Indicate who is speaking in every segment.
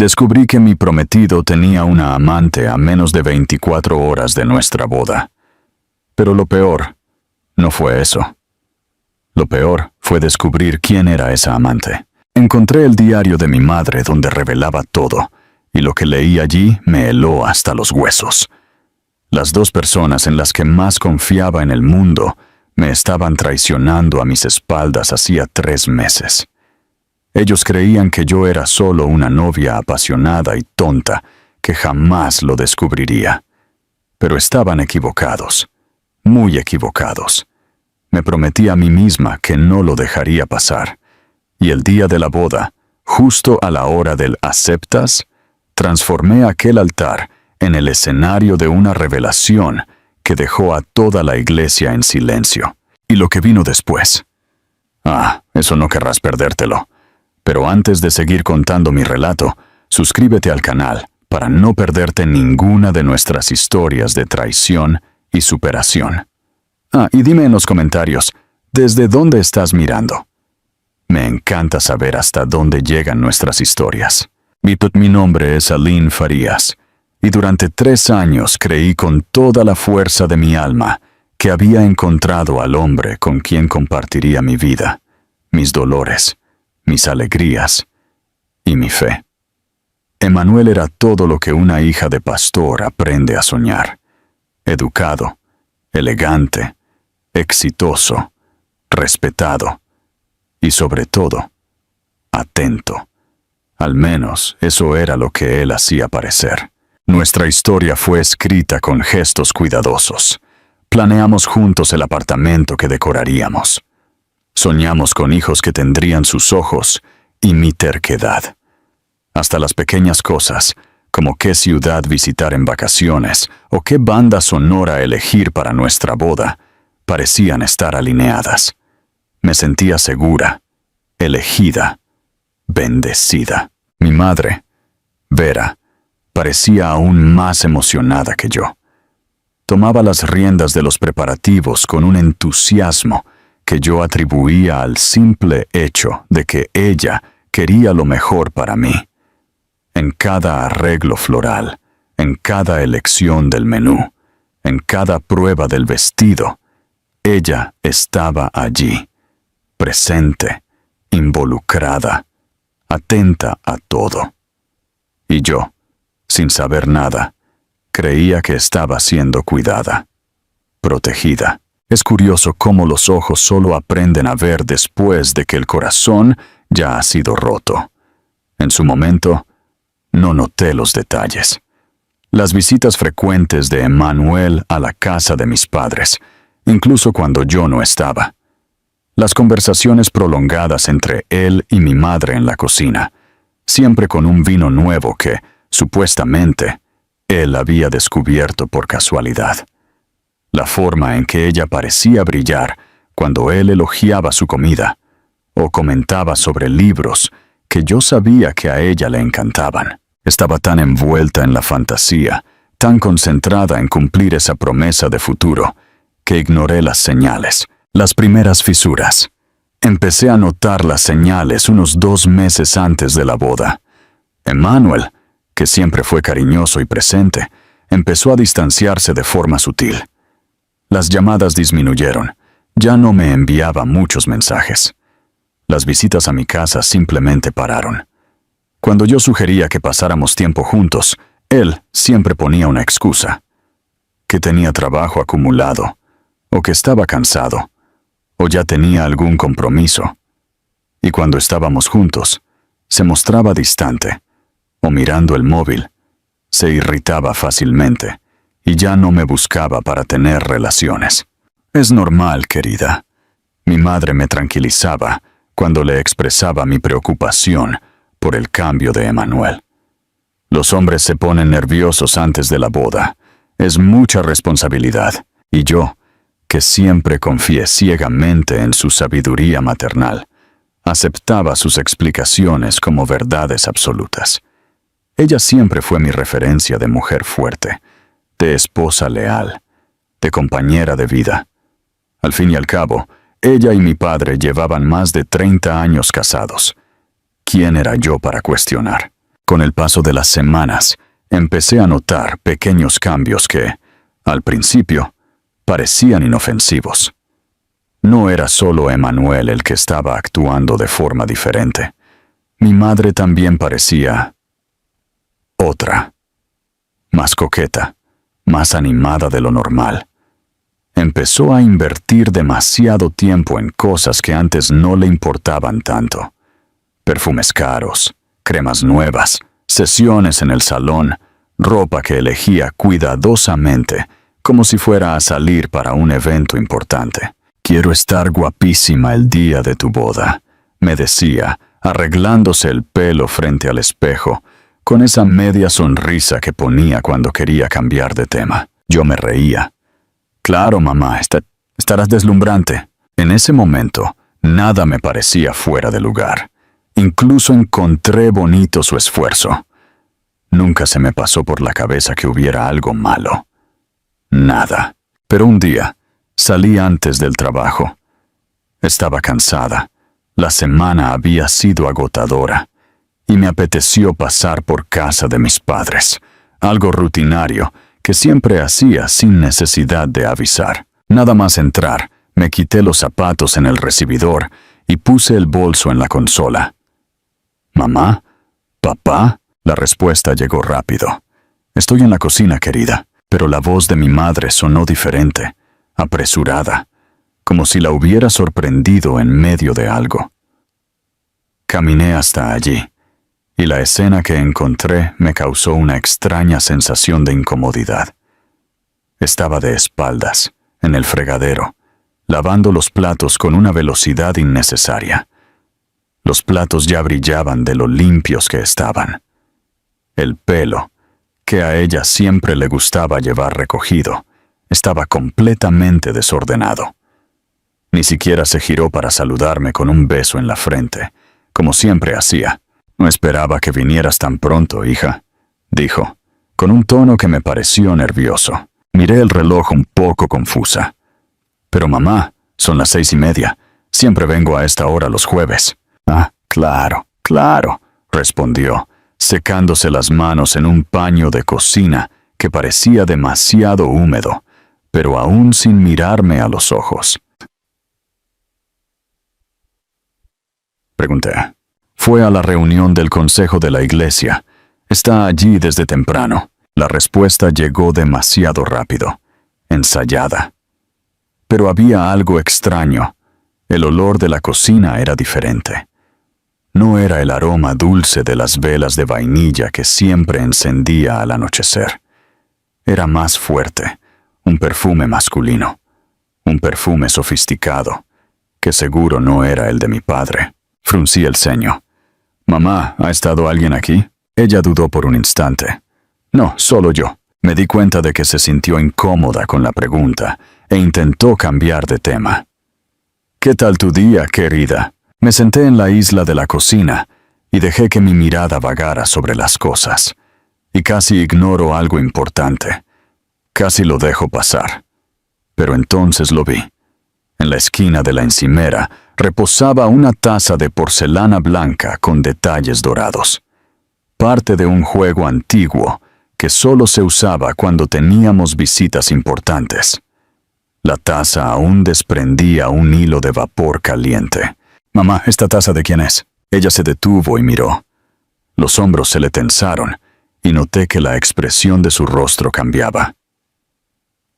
Speaker 1: Descubrí que mi prometido tenía una amante a menos de 24 horas de nuestra boda. Pero lo peor no fue eso. Lo peor fue descubrir quién era esa amante. Encontré el diario de mi madre donde revelaba todo, y lo que leí allí me heló hasta los huesos. Las dos personas en las que más confiaba en el mundo me estaban traicionando a mis espaldas hacía 3 meses. Ellos creían que yo era solo una novia apasionada y tonta, que jamás lo descubriría. Pero estaban equivocados, muy equivocados. Me prometí a mí misma que no lo dejaría pasar. Y el día de la boda, justo a la hora del ¿aceptas?, transformé aquel altar en el escenario de una revelación que dejó a toda la iglesia en silencio. Y lo que vino después. Eso no querrás perdértelo. Pero antes de seguir contando mi relato, suscríbete al canal para no perderte ninguna de nuestras historias de traición y superación. Y dime en los comentarios, ¿desde dónde estás mirando? Me encanta saber hasta dónde llegan nuestras historias. Mi nombre es Aline Farías, y durante 3 años creí con toda la fuerza de mi alma que había encontrado al hombre con quien compartiría mi vida, mis dolores, mis alegrías y mi fe. Emanuel era todo lo que una hija de pastor aprende a soñar. Educado, elegante, exitoso, respetado y sobre todo, atento. Al menos eso era lo que él hacía parecer. Nuestra historia fue escrita con gestos cuidadosos. Planeamos juntos el apartamento que decoraríamos. Soñamos con hijos que tendrían sus ojos y mi terquedad. Hasta las pequeñas cosas, como qué ciudad visitar en vacaciones o qué banda sonora elegir para nuestra boda, parecían estar alineadas. Me sentía segura, elegida, bendecida. Mi madre, Vera, parecía aún más emocionada que yo. Tomaba las riendas de los preparativos con un entusiasmo que yo atribuía al simple hecho de que ella quería lo mejor para mí. En cada arreglo floral, en cada elección del menú, en cada prueba del vestido, ella estaba allí, presente, involucrada, atenta a todo. Y yo, sin saber nada, creía que estaba siendo cuidada, protegida. Es curioso cómo los ojos solo aprenden a ver después de que el corazón ya ha sido roto. En su momento, no noté los detalles. Las visitas frecuentes de Emanuel a la casa de mis padres, incluso cuando yo no estaba. Las conversaciones prolongadas entre él y mi madre en la cocina, siempre con un vino nuevo que, supuestamente, él había descubierto por casualidad. La forma en que ella parecía brillar cuando él elogiaba su comida o comentaba sobre libros que yo sabía que a ella le encantaban. Estaba tan envuelta en la fantasía, tan concentrada en cumplir esa promesa de futuro, que ignoré las señales, las primeras fisuras. Empecé a notar las señales unos 2 meses antes de la boda. Emanuel, que siempre fue cariñoso y presente, empezó a distanciarse de forma sutil. Las llamadas disminuyeron. Ya no me enviaba muchos mensajes. Las visitas a mi casa simplemente pararon. Cuando yo sugería que pasáramos tiempo juntos, él siempre ponía una excusa. Que tenía trabajo acumulado, o que estaba cansado, o ya tenía algún compromiso. Y cuando estábamos juntos, se mostraba distante, o mirando el móvil, se irritaba fácilmente, y ya no me buscaba para tener relaciones. Es normal, querida. Mi madre me tranquilizaba cuando le expresaba mi preocupación por el cambio de Emanuel. Los hombres se ponen nerviosos antes de la boda. Es mucha responsabilidad. Y yo, que siempre confié ciegamente en su sabiduría maternal, aceptaba sus explicaciones como verdades absolutas. Ella siempre fue mi referencia de mujer fuerte, de esposa leal, de compañera de vida. Al fin y al cabo, ella y mi padre llevaban más de 30 años casados. ¿Quién era yo para cuestionar? Con el paso de las semanas, empecé a notar pequeños cambios que, al principio, parecían inofensivos. No era solo Emanuel el que estaba actuando de forma diferente. Mi madre también parecía otra, más coqueta, más animada de lo normal. Empezó a invertir demasiado tiempo en cosas que antes no le importaban tanto. Perfumes caros, cremas nuevas, sesiones en el salón, ropa que elegía cuidadosamente, como si fuera a salir para un evento importante. «Quiero estar guapísima el día de tu boda», me decía, arreglándose el pelo frente al espejo, con esa media sonrisa que ponía cuando quería cambiar de tema. Yo me reía. «Claro, mamá, estarás deslumbrante». En ese momento, nada me parecía fuera de lugar. Incluso encontré bonito su esfuerzo. Nunca se me pasó por la cabeza que hubiera algo malo. Nada. Pero un día, salí antes del trabajo. Estaba cansada. La semana había sido agotadora. Y me apeteció pasar por casa de mis padres. Algo rutinario que siempre hacía sin necesidad de avisar. Nada más entrar, me quité los zapatos en el recibidor y puse el bolso en la consola. «¿Mamá? ¿Papá?» La respuesta llegó rápido. «Estoy en la cocina, querida», pero la voz de mi madre sonó diferente, apresurada, como si la hubiera sorprendido en medio de algo. Caminé hasta allí, y la escena que encontré me causó una extraña sensación de incomodidad. Estaba de espaldas, en el fregadero, lavando los platos con una velocidad innecesaria. Los platos ya brillaban de lo limpios que estaban. El pelo, que a ella siempre le gustaba llevar recogido, estaba completamente desordenado. Ni siquiera se giró para saludarme con un beso en la frente, como siempre hacía. «No esperaba que vinieras tan pronto, hija», dijo, con un tono que me pareció nervioso. Miré el reloj un poco confusa. «Pero mamá, son las 6:30. Siempre vengo a esta hora los jueves». «Ah, claro, claro», respondió, secándose las manos en un paño de cocina que parecía demasiado húmedo, pero aún sin mirarme a los ojos. Pregunté. «Fue a la reunión del consejo de la iglesia. Está allí desde temprano». La respuesta llegó demasiado rápido, ensayada. Pero había algo extraño. El olor de la cocina era diferente. No era el aroma dulce de las velas de vainilla que siempre encendía al anochecer. Era más fuerte, un perfume masculino, un perfume sofisticado, que seguro no era el de mi padre. Fruncí el ceño. «Mamá, ¿ha estado alguien aquí?» Ella dudó por un instante. «No, solo yo». Me di cuenta de que se sintió incómoda con la pregunta e intentó cambiar de tema. «¿Qué tal tu día, querida?» Me senté en la isla de la cocina y dejé que mi mirada vagara sobre las cosas. Y casi ignoro algo importante. Casi lo dejo pasar. Pero entonces lo vi. En la esquina de la encimera reposaba una taza de porcelana blanca con detalles dorados. Parte de un juego antiguo que solo se usaba cuando teníamos visitas importantes. La taza aún desprendía un hilo de vapor caliente. «Mamá, ¿esta taza de quién es?» Ella se detuvo y miró. Los hombros se le tensaron y noté que la expresión de su rostro cambiaba.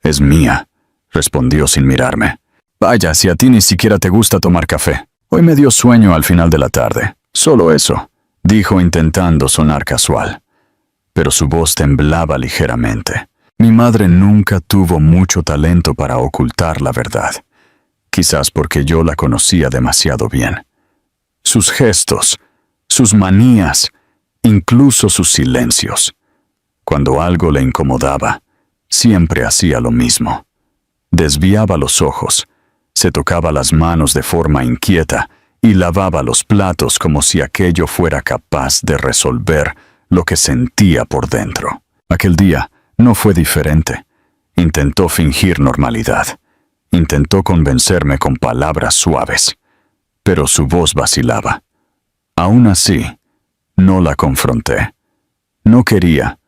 Speaker 1: «Es mía», respondió sin mirarme. «Vaya, si a ti ni siquiera te gusta tomar café. Hoy me dio sueño al final de la tarde. Solo eso», dijo intentando sonar casual. Pero su voz temblaba ligeramente. Mi madre nunca tuvo mucho talento para ocultar la verdad. Quizás porque yo la conocía demasiado bien. Sus gestos, sus manías, incluso sus silencios. Cuando algo le incomodaba, siempre hacía lo mismo. Desviaba los ojos, se tocaba las manos de forma inquieta y lavaba los platos como si aquello fuera capaz de resolver lo que sentía por dentro. Aquel día no fue diferente. Intentó fingir normalidad. Intentó convencerme con palabras suaves, pero su voz vacilaba. Aún así, no la confronté. No quería,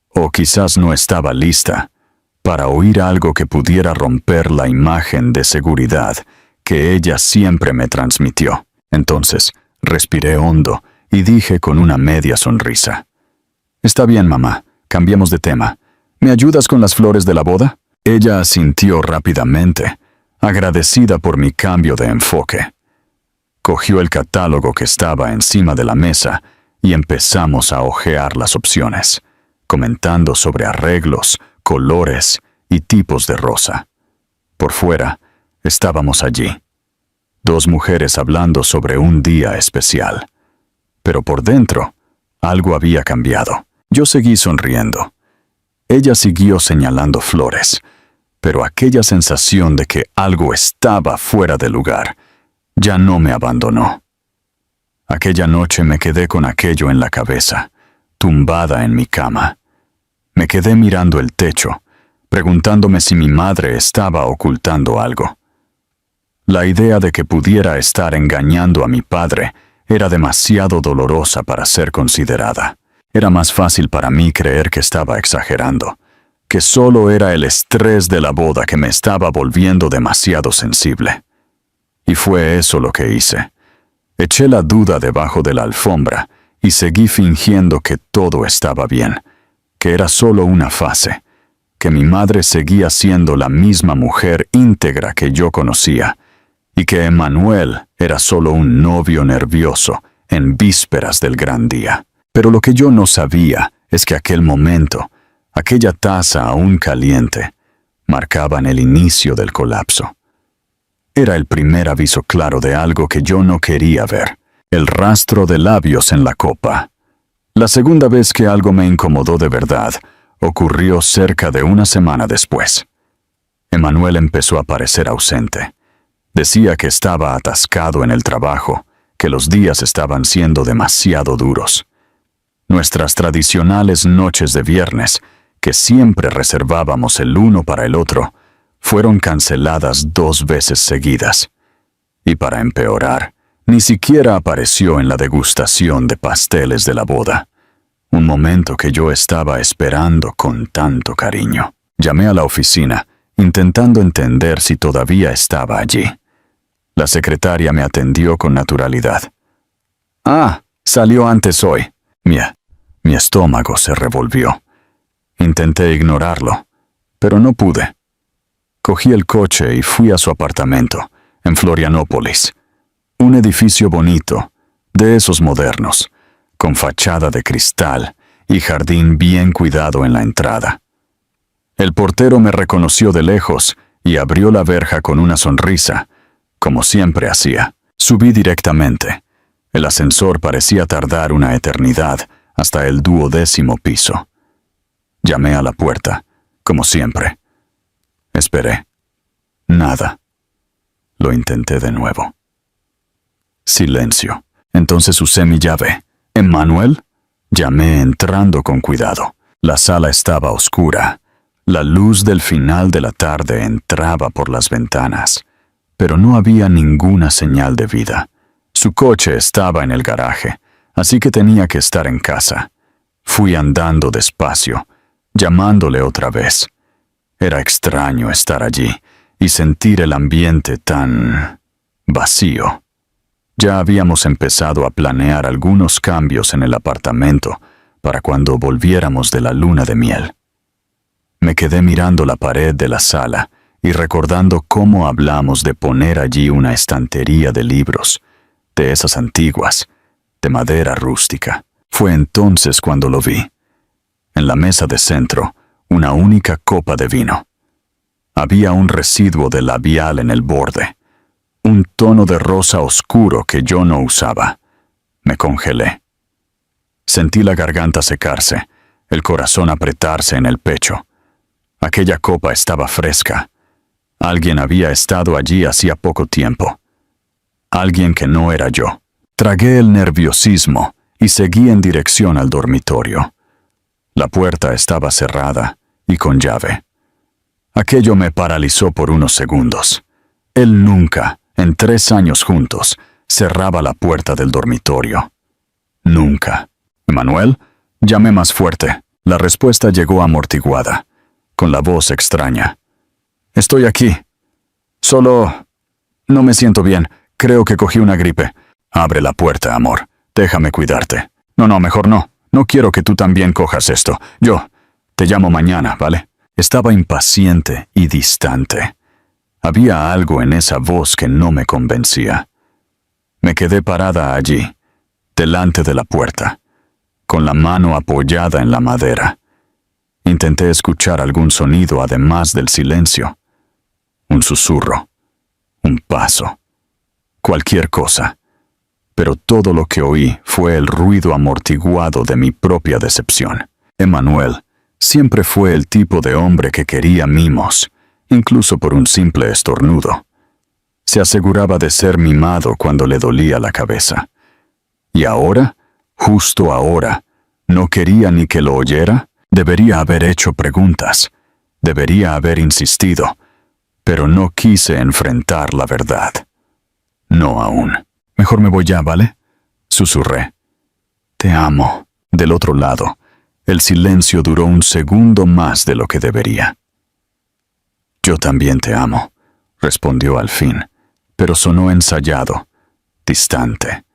Speaker 1: o quizás no estaba lista, para oír algo que pudiera romper la imagen de seguridad que ella siempre me transmitió. Entonces, respiré hondo y dije con una media sonrisa: «Está bien, mamá, cambiemos de tema. ¿Me ayudas con las flores de la boda?» Ella asintió rápidamente, agradecida por mi cambio de enfoque. Cogió el catálogo que estaba encima de la mesa y empezamos a hojear las opciones, comentando sobre arreglos, colores y tipos de rosa. Por fuera, estábamos allí, dos mujeres hablando sobre un día especial. Pero por dentro, algo había cambiado. Yo seguí sonriendo. Ella siguió señalando flores, pero aquella sensación de que algo estaba fuera de lugar ya no me abandonó. Aquella noche me quedé con aquello en la cabeza, tumbada en mi cama. Me quedé mirando el techo, preguntándome si mi madre estaba ocultando algo. La idea de que pudiera estar engañando a mi padre era demasiado dolorosa para ser considerada. Era más fácil para mí creer que estaba exagerando, que solo era el estrés de la boda que me estaba volviendo demasiado sensible. Y fue eso lo que hice. Eché la duda debajo de la alfombra y seguí fingiendo que todo estaba bien, que era solo una fase, que mi madre seguía siendo la misma mujer íntegra que yo conocía, y que Emmanuel era solo un novio nervioso en vísperas del gran día. Pero lo que yo no sabía es que aquel momento, aquella taza aún caliente, marcaban el inicio del colapso. Era el primer aviso claro de algo que yo no quería ver, el rastro de labios en la copa. La segunda vez que algo me incomodó de verdad ocurrió cerca de una semana después. Emmanuel empezó a parecer ausente. Decía que estaba atascado en el trabajo, que los días estaban siendo demasiado duros. Nuestras tradicionales noches de viernes, que siempre reservábamos el uno para el otro, fueron canceladas 2 veces seguidas. Y para empeorar, ni siquiera apareció en la degustación de pasteles de la boda, un momento que yo estaba esperando con tanto cariño. Llamé a la oficina, intentando entender si todavía estaba allí. La secretaria me atendió con naturalidad. «Ah, salió antes hoy». Mi estómago se revolvió. Intenté ignorarlo, pero no pude. Cogí el coche y fui a su apartamento, en Florianópolis. Un edificio bonito, de esos modernos, con fachada de cristal y jardín bien cuidado en la entrada. El portero me reconoció de lejos y abrió la verja con una sonrisa, como siempre hacía. Subí directamente. El ascensor parecía tardar una eternidad hasta el 12º piso. Llamé a la puerta, como siempre. Esperé. Nada. Lo intenté de nuevo. Silencio. Entonces usé mi llave. «¿Emmanuel?» Llamé entrando con cuidado. La sala estaba oscura. La luz del final de la tarde entraba por las ventanas, pero no había ninguna señal de vida. Su coche estaba en el garaje, así que tenía que estar en casa. Fui andando despacio, llamándole otra vez. Era extraño estar allí y sentir el ambiente tan vacío. Ya habíamos empezado a planear algunos cambios en el apartamento para cuando volviéramos de la luna de miel. Me quedé mirando la pared de la sala y recordando cómo hablamos de poner allí una estantería de libros, de esas antiguas, de madera rústica. Fue entonces cuando lo vi. En la mesa de centro, una única copa de vino. Había un residuo de labial en el borde, un tono de rosa oscuro que yo no usaba. Me congelé. Sentí la garganta secarse, el corazón apretarse en el pecho. Aquella copa estaba fresca. Alguien había estado allí hacía poco tiempo. Alguien que no era yo. Tragué el nerviosismo y seguí en dirección al dormitorio. La puerta estaba cerrada y con llave. Aquello me paralizó por unos segundos. Él nunca, en 3 años juntos, cerraba la puerta del dormitorio. Nunca. «Emmanuel, Llamé más fuerte. La respuesta llegó amortiguada, con la voz extraña. Estoy aquí. Solo... no me siento bien. Creo que cogí una gripe. Abre la puerta, amor. Déjame cuidarte. No, mejor no. No quiero que tú también cojas esto. Yo te llamo mañana, ¿vale? Estaba impaciente y distante. Había algo en esa voz que no me convencía. Me quedé parada allí, delante de la puerta, con la mano apoyada en la madera. Intenté escuchar algún sonido además del silencio. Un susurro, un paso, cualquier cosa. Pero todo lo que oí fue el ruido amortiguado de mi propia decepción. Emmanuel siempre fue el tipo de hombre que quería mimos, incluso por un simple estornudo. Se aseguraba de ser mimado cuando le dolía la cabeza. Y ahora, justo ahora, ¿no quería ni que lo oyera? Debería haber hecho preguntas. Debería haber insistido. Pero no quise enfrentar la verdad. No aún. Mejor me voy ya, ¿vale? Susurré. Te amo. Del otro lado, el silencio duró un segundo más de lo que debería. Yo también te amo, respondió al fin, pero sonó ensayado, distante,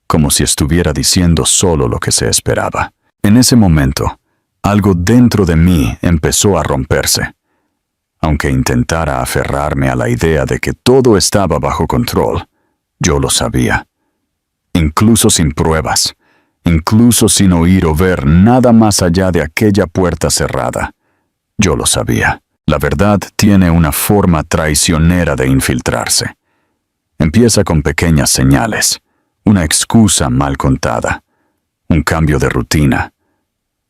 Speaker 1: como si estuviera diciendo solo lo que se esperaba. En ese momento, algo dentro de mí empezó a romperse. Aunque intentara aferrarme a la idea de que todo estaba bajo control, yo lo sabía. Incluso sin pruebas, incluso sin oír o ver nada más allá de aquella puerta cerrada, yo lo sabía. La verdad tiene una forma traicionera de infiltrarse. Empieza con pequeñas señales, una excusa mal contada, un cambio de rutina,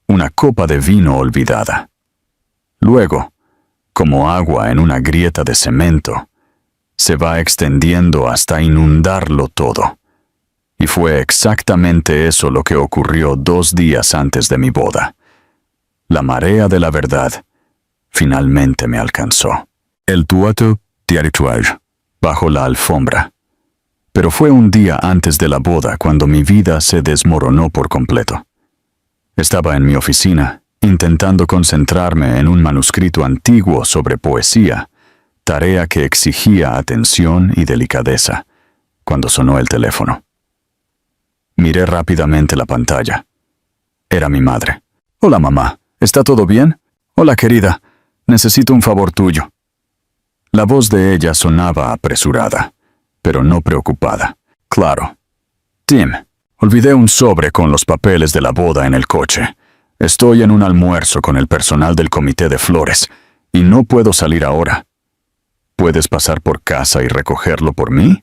Speaker 1: una copa de vino olvidada. Luego, como agua en una grieta de cemento, se va extendiendo hasta inundarlo todo. Y fue exactamente eso lo que ocurrió 2 días antes de mi boda. La marea de la verdad finalmente me alcanzó. El tuato territoire, bajo la alfombra. Pero fue un día antes de la boda cuando mi vida se desmoronó por completo. Estaba en mi oficina, intentando concentrarme en un manuscrito antiguo sobre poesía, tarea que exigía atención y delicadeza, cuando sonó el teléfono. Miré rápidamente la pantalla. Era mi madre. Hola, mamá. ¿Está todo bien? Hola, querida. Necesito un favor tuyo. La voz de ella sonaba apresurada, pero no preocupada. Claro. Tim, olvidé un sobre con los papeles de la boda en el coche. Estoy en un almuerzo con el personal del comité de flores y no puedo salir ahora. ¿Puedes pasar por casa y recogerlo por mí?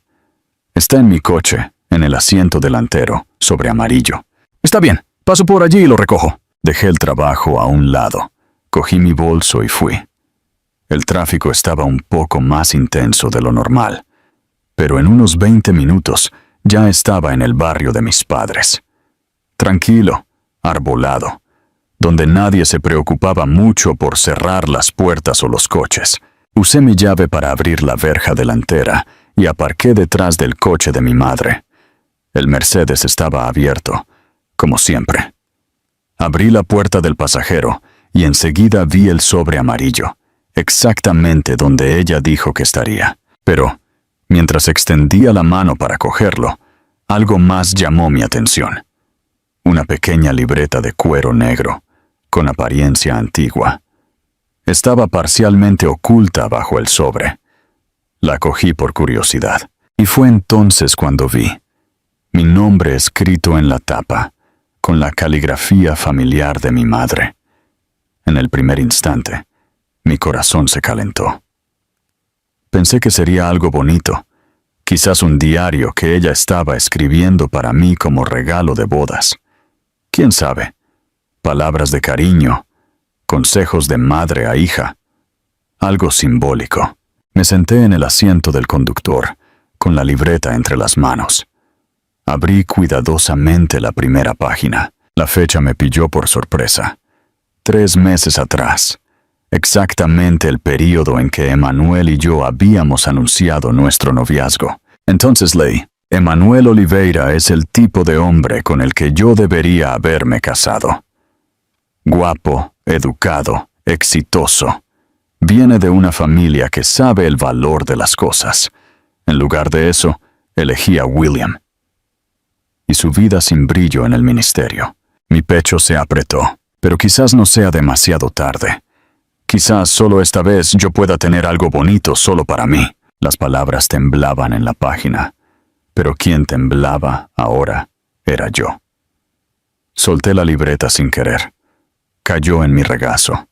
Speaker 1: Está en mi coche, en el asiento delantero, sobre amarillo. Está bien, paso por allí y lo recojo. Dejé el trabajo a un lado. Cogí mi bolso y fui. El tráfico estaba un poco más intenso de lo normal, pero en unos 20 minutos ya estaba en el barrio de mis padres. Tranquilo, arbolado, donde nadie se preocupaba mucho por cerrar las puertas o los coches. Usé mi llave para abrir la verja delantera y aparqué detrás del coche de mi madre. El Mercedes estaba abierto, como siempre. Abrí la puerta del pasajero y enseguida vi el sobre amarillo, exactamente donde ella dijo que estaría. Pero, mientras extendía la mano para cogerlo, algo más llamó mi atención. Una pequeña libreta de cuero negro, con apariencia antigua. Estaba parcialmente oculta bajo el sobre. La cogí por curiosidad, y fue entonces cuando vi mi nombre escrito en la tapa, con la caligrafía familiar de mi madre. En el primer instante, mi corazón se calentó. Pensé que sería algo bonito, quizás un diario que ella estaba escribiendo para mí como regalo de bodas. ¿Quién sabe? Palabras de cariño, consejos de madre a hija. Algo simbólico. Me senté en el asiento del conductor, con la libreta entre las manos. Abrí cuidadosamente la primera página. La fecha me pilló por sorpresa. 3 meses atrás, exactamente el período en que Emmanuel y yo habíamos anunciado nuestro noviazgo. Entonces leí: Emmanuel Oliveira es el tipo de hombre con el que yo debería haberme casado. Guapo, educado, exitoso. Viene de una familia que sabe el valor de las cosas. En lugar de eso, elegí a William. Y su vida sin brillo en el ministerio. Mi pecho se apretó, pero quizás no sea demasiado tarde. Quizás solo esta vez yo pueda tener algo bonito solo para mí. Las palabras temblaban en la página, pero quien temblaba ahora era yo. Solté la libreta sin querer. Cayó en mi regazo.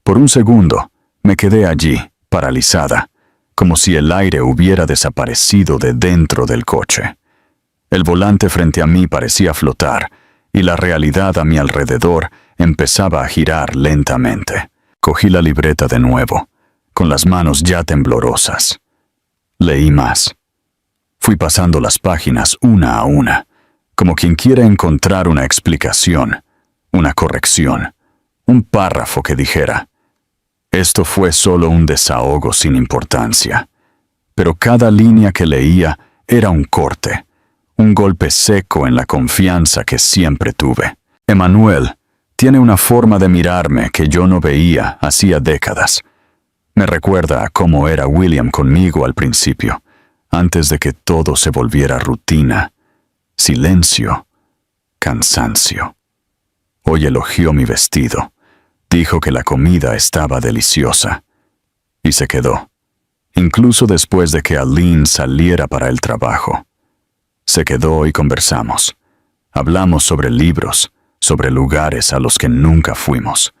Speaker 1: Por un segundo, me quedé allí, paralizada, como si el aire hubiera desaparecido de dentro del coche. El volante frente a mí parecía flotar, y la realidad a mi alrededor empezaba a girar lentamente. Cogí la libreta de nuevo, con las manos ya temblorosas. Leí más. Fui pasando las páginas una a una, como quien quiere encontrar una explicación, una corrección, un párrafo que dijera: esto fue solo un desahogo sin importancia. Pero cada línea que leía era un corte, un golpe seco en la confianza que siempre tuve. Emmanuel tiene una forma de mirarme que yo no veía hacía décadas. Me recuerda a cómo era William conmigo al principio, antes de que todo se volviera rutina, silencio, cansancio. Hoy elogió mi vestido. Dijo que la comida estaba deliciosa. Y se quedó, incluso después de que Aline saliera para el trabajo. Se quedó y conversamos. Hablamos sobre libros, sobre lugares a los que nunca fuimos.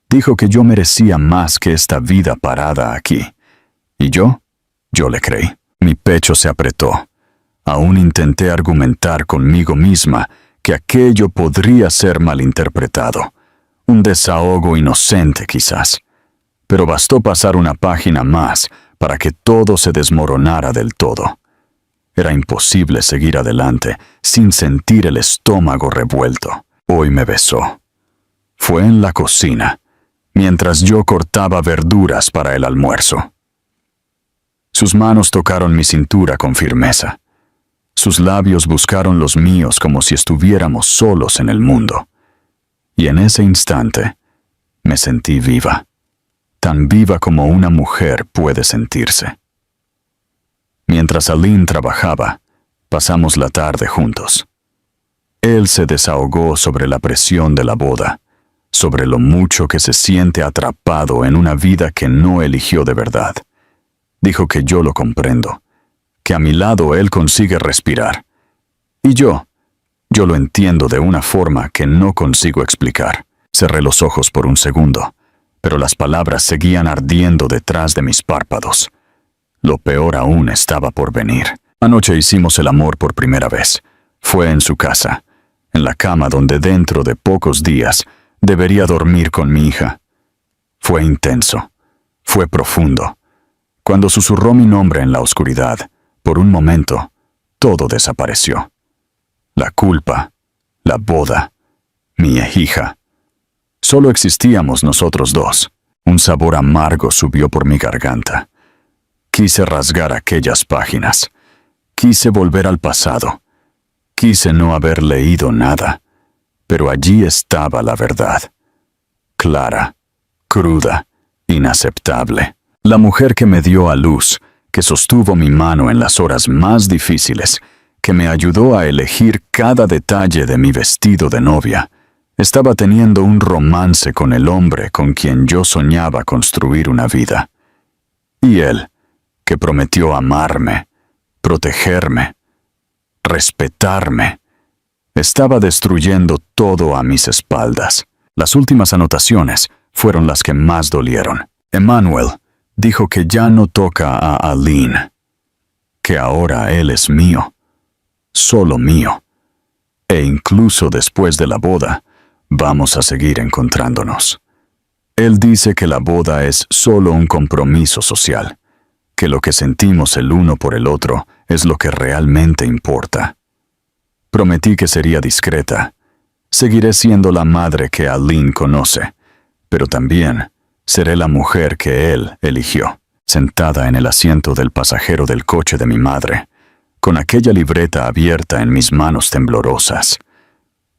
Speaker 1: Dijo que yo merecía más que esta vida parada aquí. Y yo le creí. Mi pecho se apretó. Aún intenté argumentar conmigo misma que aquello podría ser malinterpretado. Un desahogo inocente quizás. Pero bastó pasar una página más para que todo se desmoronara del todo. Era imposible seguir adelante sin sentir el estómago revuelto. Hoy me besó. Fue en la cocina, mientras yo cortaba verduras para el almuerzo. Sus manos tocaron mi cintura con firmeza. Sus labios buscaron los míos como si estuviéramos solos en el mundo. Y en ese instante me sentí viva, tan viva como una mujer puede sentirse. Mientras Aline trabajaba, pasamos la tarde juntos. Él se desahogó sobre la presión de la boda, sobre lo mucho que se siente atrapado en una vida que no eligió de verdad. Dijo que yo lo comprendo, que a mi lado él consigue respirar. Y yo lo entiendo de una forma que no consigo explicar. Cerré los ojos por un segundo, pero las palabras seguían ardiendo detrás de mis párpados. Lo peor aún estaba por venir. Anoche hicimos el amor por primera vez. Fue en su casa, en la cama donde dentro de pocos días debería dormir con mi hija. Fue intenso, fue profundo. Cuando susurró mi nombre en la oscuridad, por un momento, todo desapareció. La culpa, la boda, mi hija. Solo existíamos nosotros dos. Un sabor amargo subió por mi garganta. Quise rasgar aquellas páginas. Quise volver al pasado. Quise no haber leído nada. Pero allí estaba la verdad. Clara, cruda, inaceptable. La mujer que me dio a luz, que sostuvo mi mano en las horas más difíciles, que me ayudó a elegir cada detalle de mi vestido de novia, estaba teniendo un romance con el hombre con quien yo soñaba construir una vida. Y él, que prometió amarme, protegerme, respetarme, estaba destruyendo todo a mis espaldas. Las últimas anotaciones fueron las que más dolieron. Emmanuel dijo que ya no toca a Aline, que ahora él es mío, solo mío, e incluso después de la boda, vamos a seguir encontrándonos. Él dice que la boda es solo un compromiso social, que lo que sentimos el uno por el otro es lo que realmente importa. Prometí que sería discreta. Seguiré siendo la madre que Aline conoce, pero también seré la mujer que él eligió. Sentada en el asiento del pasajero del coche de mi madre, con aquella libreta abierta en mis manos temblorosas,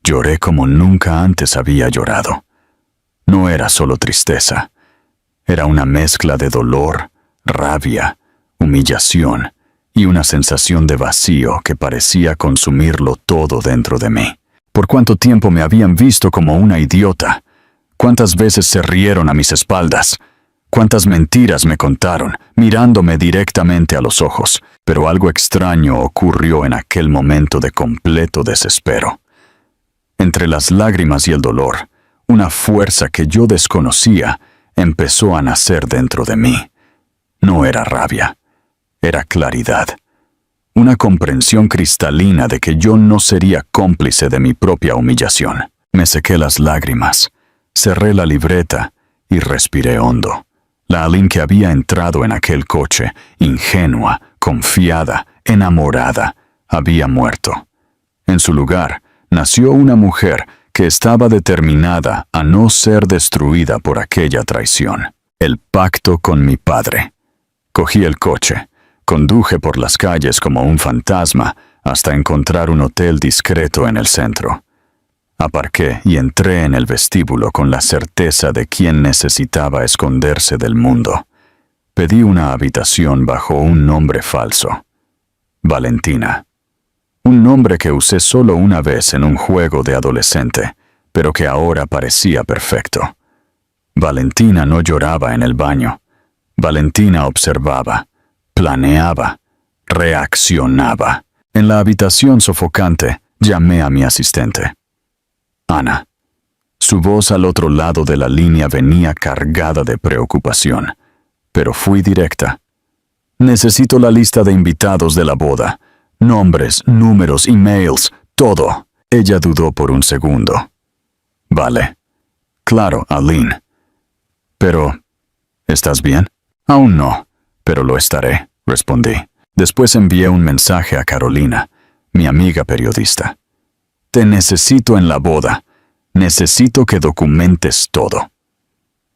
Speaker 1: lloré como nunca antes había llorado. No era solo tristeza. Era una mezcla de dolor, rabia, humillación y una sensación de vacío que parecía consumirlo todo dentro de mí. ¿Por cuánto tiempo me habían visto como una idiota? ¿Cuántas veces se rieron a mis espaldas? ¿Cuántas mentiras me contaron, mirándome directamente a los ojos? Pero algo extraño ocurrió en aquel momento de completo desespero. Entre las lágrimas y el dolor, una fuerza que yo desconocía empezó a nacer dentro de mí. No era rabia, era claridad. Una comprensión cristalina de que yo no sería cómplice de mi propia humillación. Me sequé las lágrimas, cerré la libreta y respiré hondo. La Aline que había entrado en aquel coche, ingenua, confiada, enamorada, había muerto. En su lugar, nació una mujer que estaba determinada a no ser destruida por aquella traición. El pacto con mi padre. Cogí el coche, conduje por las calles como un fantasma hasta encontrar un hotel discreto en el centro. Aparqué y entré en el vestíbulo con la certeza de quien necesitaba esconderse del mundo. Pedí una habitación bajo un nombre falso. Valentina. Un nombre que usé solo una vez en un juego de adolescente, pero que ahora parecía perfecto. Valentina no lloraba en el baño. Valentina observaba, planeaba, reaccionaba. En la habitación sofocante, llamé a mi asistente. Ana. Su voz al otro lado de la línea venía cargada de preocupación, pero fui directa. Necesito la lista de invitados de la boda. Nombres, números, emails, todo. Ella dudó por un segundo. Vale. Claro, Aline. Pero, ¿estás bien? Aún no, pero lo estaré, respondí. Después envié un mensaje a Carolina, mi amiga periodista. Te necesito en la boda. Necesito que documentes todo.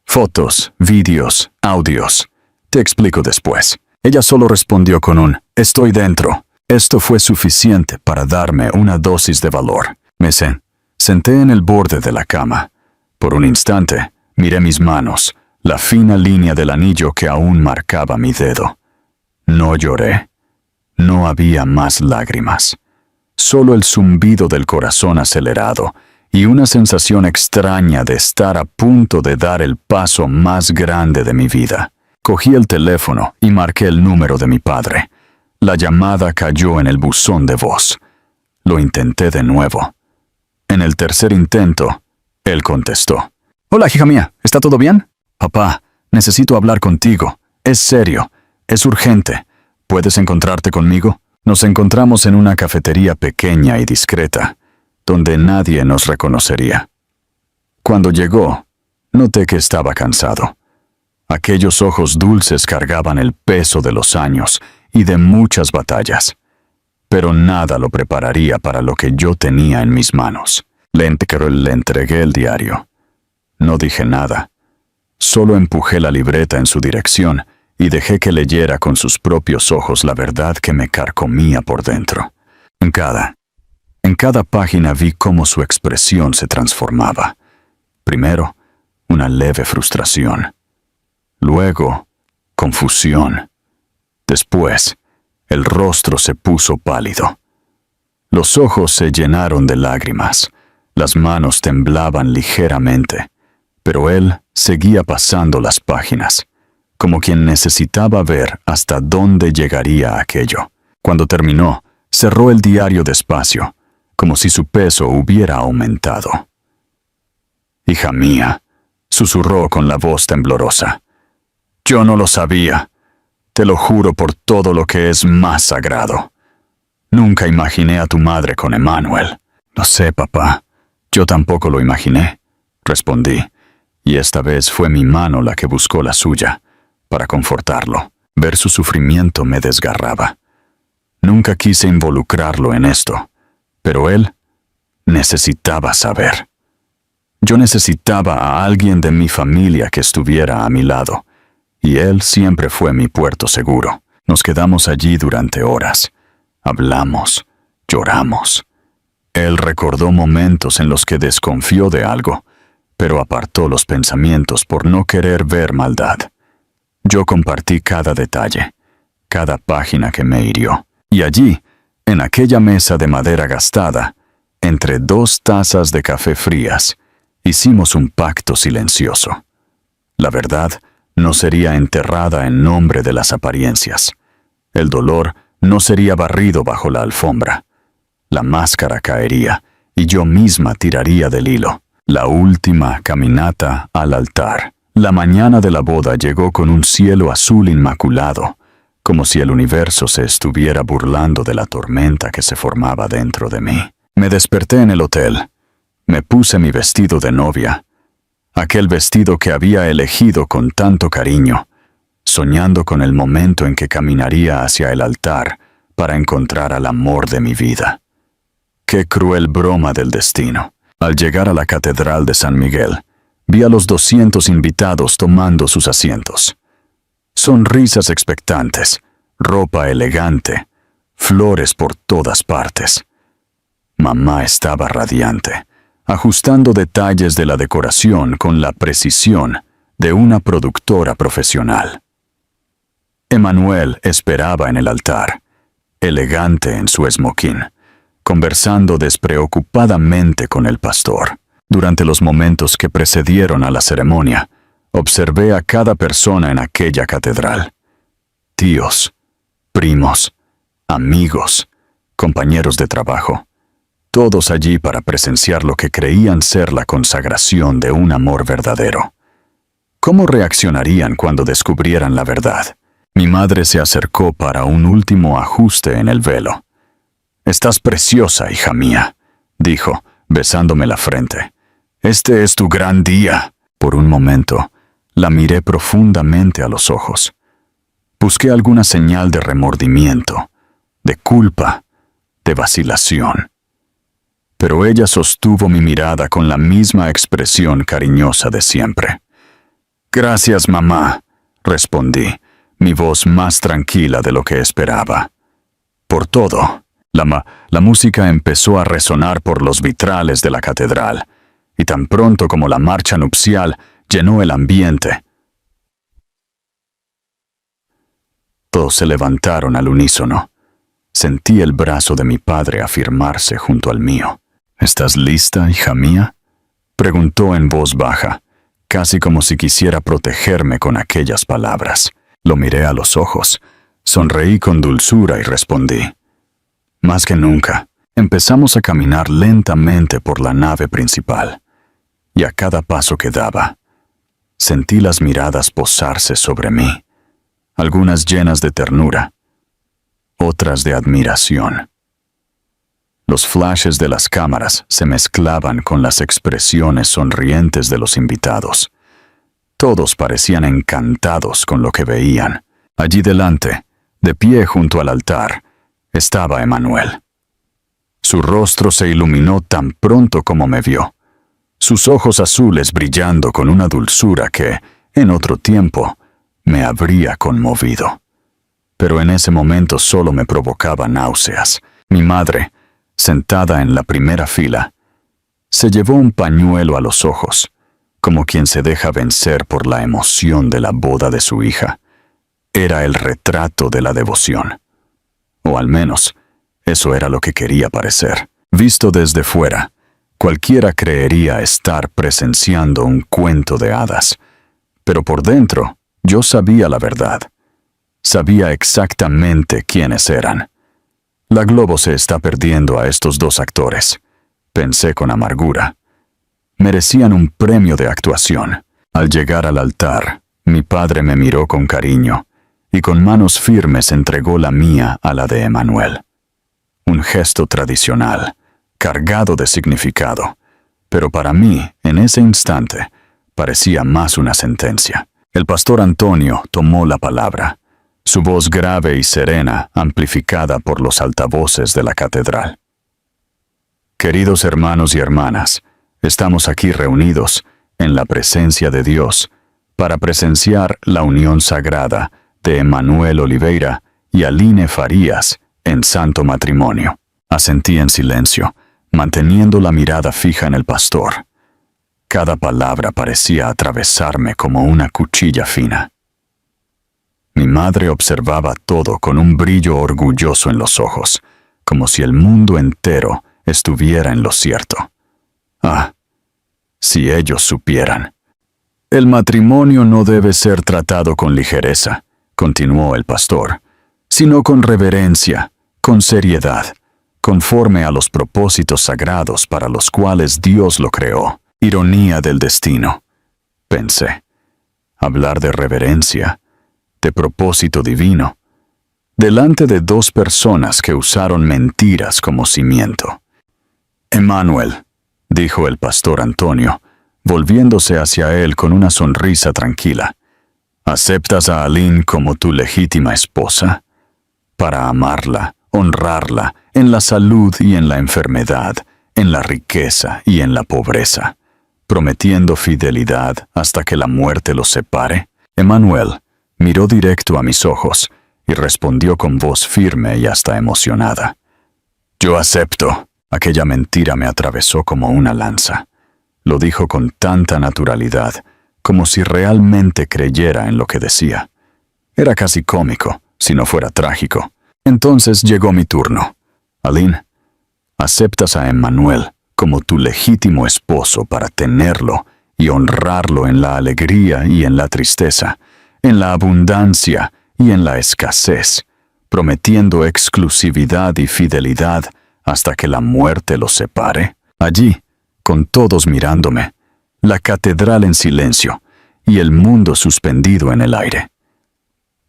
Speaker 1: Fotos, vídeos, audios. Te explico después. Ella solo respondió con un «Estoy dentro». Esto fue suficiente para darme una dosis de valor. Me senté en el borde de la cama. Por un instante, miré mis manos, la fina línea del anillo que aún marcaba mi dedo. No lloré. No había más lágrimas. Solo el zumbido del corazón acelerado y una sensación extraña de estar a punto de dar el paso más grande de mi vida. Cogí el teléfono y marqué el número de mi padre. La llamada cayó en el buzón de voz. Lo intenté de nuevo. En el tercer intento, él contestó. «Hola, hija mía, ¿está todo bien?» «Papá, necesito hablar contigo. Es serio. Es urgente. ¿Puedes encontrarte conmigo?» Nos encontramos en una cafetería pequeña y discreta, donde nadie nos reconocería. Cuando llegó, noté que estaba cansado. Aquellos ojos dulces cargaban el peso de los años y de muchas batallas, pero nada lo prepararía para lo que yo tenía en mis manos. Le entregué el diario. No dije nada. Solo empujé la libreta en su dirección y dejé que leyera con sus propios ojos la verdad que me carcomía por dentro. En cada página vi cómo su expresión se transformaba. Primero, una leve frustración. Luego, confusión. Después, el rostro se puso pálido. Los ojos se llenaron de lágrimas. Las manos temblaban ligeramente, pero él seguía pasando las páginas, como quien necesitaba ver hasta dónde llegaría aquello. Cuando terminó, cerró el diario despacio, como si su peso hubiera aumentado. «Hija mía», susurró con la voz temblorosa. «Yo no lo sabía. Te lo juro por todo lo que es más sagrado. Nunca imaginé a tu madre con Emmanuel». «Lo sé, papá. Yo tampoco lo imaginé», respondí, y esta vez fue mi mano la que buscó la suya, para confortarlo. Ver su sufrimiento me desgarraba. Nunca quise involucrarlo en esto, pero él necesitaba saber. Yo necesitaba a alguien de mi familia que estuviera a mi lado, y él siempre fue mi puerto seguro. Nos quedamos allí durante horas. Hablamos, lloramos. Él recordó momentos en los que desconfió de algo, pero apartó los pensamientos por no querer ver maldad. Yo compartí cada detalle, cada página que me hirió. Y allí, en aquella mesa de madera gastada, entre 2 tazas de café frías, hicimos un pacto silencioso. La verdad no sería enterrada en nombre de las apariencias. El dolor no sería barrido bajo la alfombra. La máscara caería y yo misma tiraría del hilo. La última caminata al altar. La mañana de la boda llegó con un cielo azul inmaculado, como si el universo se estuviera burlando de la tormenta que se formaba dentro de mí. Me desperté en el hotel. Me puse mi vestido de novia, aquel vestido que había elegido con tanto cariño, soñando con el momento en que caminaría hacia el altar para encontrar al amor de mi vida. Qué cruel broma del destino. Al llegar a la Catedral de San Miguel, vi a los 200 invitados tomando sus asientos. Sonrisas expectantes, ropa elegante, flores por todas partes. Mamá estaba radiante, ajustando detalles de la decoración con la precisión de una productora profesional. Emmanuel esperaba en el altar, elegante en su esmoquín, conversando despreocupadamente con el pastor. Durante los momentos que precedieron a la ceremonia, observé a cada persona en aquella catedral. Tíos, primos, amigos, compañeros de trabajo, todos allí para presenciar lo que creían ser la consagración de un amor verdadero. ¿Cómo reaccionarían cuando descubrieran la verdad? Mi madre se acercó para un último ajuste en el velo. «Estás preciosa, hija mía», dijo, besándome la frente. «Este es tu gran día». Por un momento, la miré profundamente a los ojos. Busqué alguna señal de remordimiento, de culpa, de vacilación. Pero ella sostuvo mi mirada con la misma expresión cariñosa de siempre. «Gracias, mamá», respondí, mi voz más tranquila de lo que esperaba. Por todo. La música empezó a resonar por los vitrales de la catedral, y tan pronto como la marcha nupcial llenó el ambiente, todos se levantaron al unísono. Sentí el brazo de mi padre afirmarse junto al mío. «¿Estás lista, hija mía?», preguntó en voz baja, casi como si quisiera protegerme con aquellas palabras. Lo miré a los ojos, sonreí con dulzura y respondí. Más que nunca, empezamos a caminar lentamente por la nave principal, y a cada paso que daba, sentí las miradas posarse sobre mí, algunas llenas de ternura, otras de admiración. Los flashes de las cámaras se mezclaban con las expresiones sonrientes de los invitados. Todos parecían encantados con lo que veían. Allí delante, de pie junto al altar, estaba Emmanuel. Su rostro se iluminó tan pronto como me vio, sus ojos azules brillando con una dulzura que, en otro tiempo, me habría conmovido. Pero en ese momento solo me provocaba náuseas. Mi madre, sentada en la primera fila, se llevó un pañuelo a los ojos, como quien se deja vencer por la emoción de la boda de su hija. Era el retrato de la devoción. O al menos, eso era lo que quería parecer. Visto desde fuera, cualquiera creería estar presenciando un cuento de hadas. Pero por dentro, yo sabía la verdad. Sabía exactamente quiénes eran. La Globo se está perdiendo a estos 2 actores, pensé con amargura. Merecían un premio de actuación. Al llegar al altar, mi padre me miró con cariño y con manos firmes entregó la mía a la de Emmanuel. Un gesto tradicional, cargado de significado, pero para mí, en ese instante, parecía más una sentencia. El pastor Antonio tomó la palabra, su voz grave y serena amplificada por los altavoces de la catedral. Queridos hermanos y hermanas, estamos aquí reunidos, en la presencia de Dios, para presenciar la unión sagrada de Emmanuel Oliveira y Aline Farías en santo matrimonio. Asentí en silencio, manteniendo la mirada fija en el pastor. Cada palabra parecía atravesarme como una cuchilla fina. Mi madre observaba todo con un brillo orgulloso en los ojos, como si el mundo entero estuviera en lo cierto. Ah, si ellos supieran. El matrimonio no debe ser tratado con ligereza, continuó el pastor, sino con reverencia, con seriedad, conforme a los propósitos sagrados para los cuales Dios lo creó. Ironía del destino, pensé. Hablar de reverencia, de propósito divino, delante de dos personas que usaron mentiras como cimiento. Emmanuel, dijo el pastor Antonio, volviéndose hacia él con una sonrisa tranquila, ¿aceptas a Aline como tu legítima esposa? Para amarla, honrarla, en la salud y en la enfermedad, en la riqueza y en la pobreza, prometiendo fidelidad hasta que la muerte los separe. Emmanuel miró directo a mis ojos y respondió con voz firme y hasta emocionada. Yo acepto. Aquella mentira me atravesó como una lanza. Lo dijo con tanta naturalidad, como si realmente creyera en lo que decía. Era casi cómico, si no fuera trágico. Entonces llegó mi turno. Aline, ¿aceptas a Emmanuel como tu legítimo esposo para tenerlo y honrarlo en la alegría y en la tristeza, en la abundancia y en la escasez, prometiendo exclusividad y fidelidad hasta que la muerte los separe? Allí, con todos mirándome, la catedral en silencio y el mundo suspendido en el aire.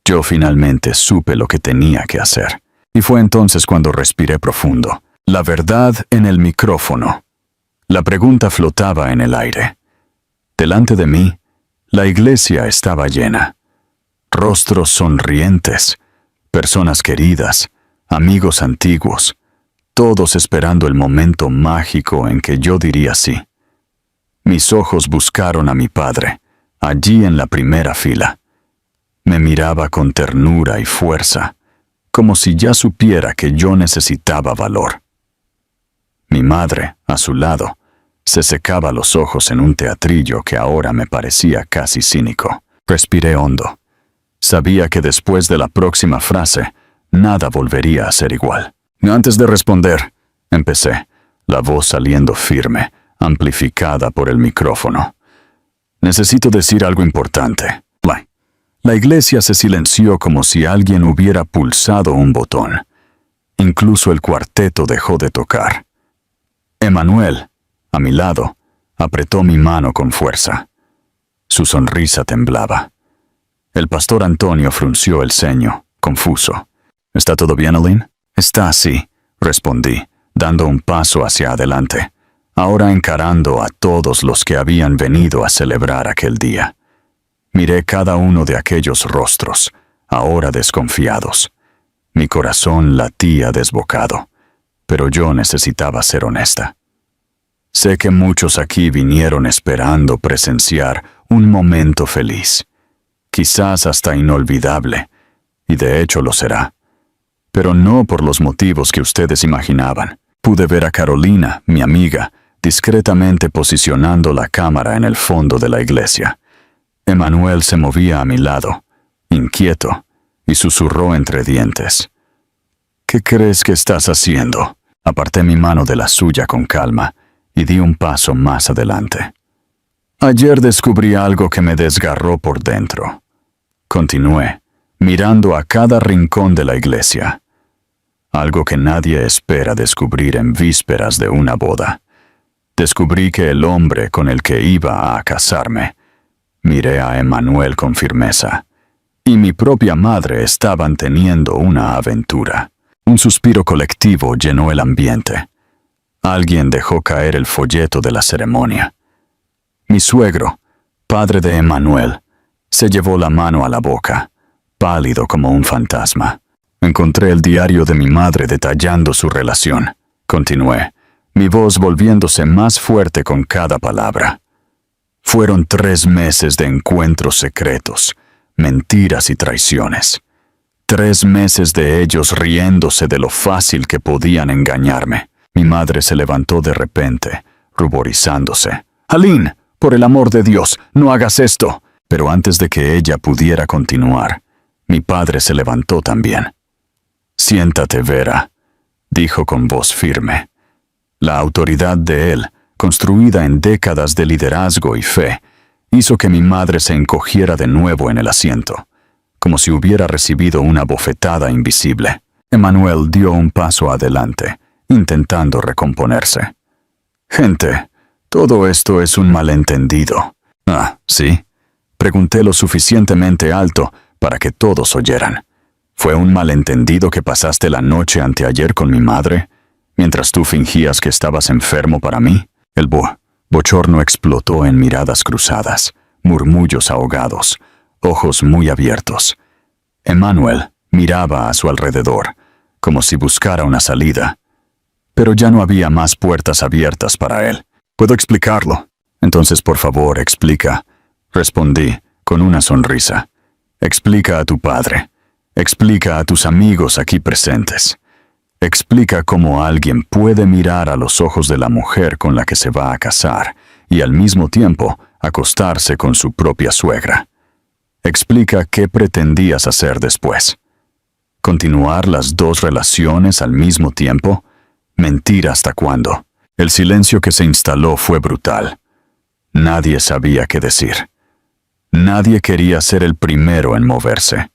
Speaker 1: Yo finalmente supe lo que tenía que hacer, y fue entonces cuando respiré profundo. La verdad en el micrófono. La pregunta flotaba en el aire. Delante de mí, la iglesia estaba llena. Rostros sonrientes, personas queridas, amigos antiguos, todos esperando el momento mágico en que yo diría sí. Mis ojos buscaron a mi padre, allí en la primera fila. Me miraba con ternura y fuerza, como si ya supiera que yo necesitaba valor. Mi madre, a su lado, se secaba los ojos en un teatrillo que ahora me parecía casi cínico. Respiré hondo. Sabía que después de la próxima frase, nada volvería a ser igual. Antes de responder, empecé, la voz saliendo firme, amplificada por el micrófono. Necesito decir algo importante. La iglesia se silenció como si alguien hubiera pulsado un botón. Incluso el cuarteto dejó de tocar. Emmanuel, a mi lado, apretó mi mano con fuerza. Su sonrisa temblaba. El pastor Antonio frunció el ceño, confuso. ¿Está todo bien, Aline? Está así, respondí, dando un paso hacia adelante, ahora encarando a todos los que habían venido a celebrar aquel día. Miré cada uno de aquellos rostros, ahora desconfiados. Mi corazón latía desbocado, pero yo necesitaba ser honesta. Sé que muchos aquí vinieron esperando presenciar un momento feliz, quizás hasta inolvidable, y de hecho lo será. Pero no por los motivos que ustedes imaginaban. Pude ver a Carolina, mi amiga, discretamente posicionando la cámara en el fondo de la iglesia. Emmanuel se movía a mi lado, inquieto, y susurró entre dientes. ¿Qué crees que estás haciendo? Aparté mi mano de la suya con calma y di un paso más adelante. Ayer descubrí algo que me desgarró por dentro. Continué, mirando a cada rincón de la iglesia. Algo que nadie espera descubrir en vísperas de una boda. Descubrí que el hombre con el que iba a casarme, miré a Emmanuel con firmeza, y mi propia madre estaban teniendo una aventura. Un suspiro colectivo llenó el ambiente. Alguien dejó caer el folleto de la ceremonia. Mi suegro, padre de Emmanuel, se llevó la mano a la boca, pálido como un fantasma. Encontré el diario de mi madre detallando su relación. Continué, mi voz volviéndose más fuerte con cada palabra. Fueron 3 meses de encuentros secretos, mentiras y traiciones. 3 meses de ellos riéndose de lo fácil que podían engañarme. Mi madre se levantó de repente, ruborizándose. «Aline, Por el amor de Dios, no hagas esto. Pero antes de que ella pudiera continuar, mi padre se levantó también. Siéntate, Vera, dijo con voz firme. La autoridad de él, construida en décadas de liderazgo y fe, hizo que mi madre se encogiera de nuevo en el asiento, como si hubiera recibido una bofetada invisible. Emmanuel dio un paso adelante, intentando recomponerse. Gente, todo esto es un malentendido. Ah, ¿sí? Pregunté lo suficientemente alto para que todos oyeran. ¿Fue un malentendido que pasaste la noche anteayer con mi madre, mientras tú fingías que estabas enfermo para mí? El bochorno explotó en miradas cruzadas, murmullos ahogados, ojos muy abiertos. Emmanuel miraba a su alrededor, como si buscara una salida. Pero ya no había más puertas abiertas para él. ¿Puedo explicarlo? Entonces, por favor, explica. Respondí, con una sonrisa. Explica a tu padre. Explica a tus amigos aquí presentes. Explica cómo alguien puede mirar a los ojos de la mujer con la que se va a casar y al mismo tiempo acostarse con su propia suegra. Explica qué pretendías hacer después. ¿Continuar las dos relaciones al mismo tiempo? Mentir hasta cuándo. El silencio que se instaló fue brutal. Nadie sabía qué decir. Nadie quería ser el primero en moverse.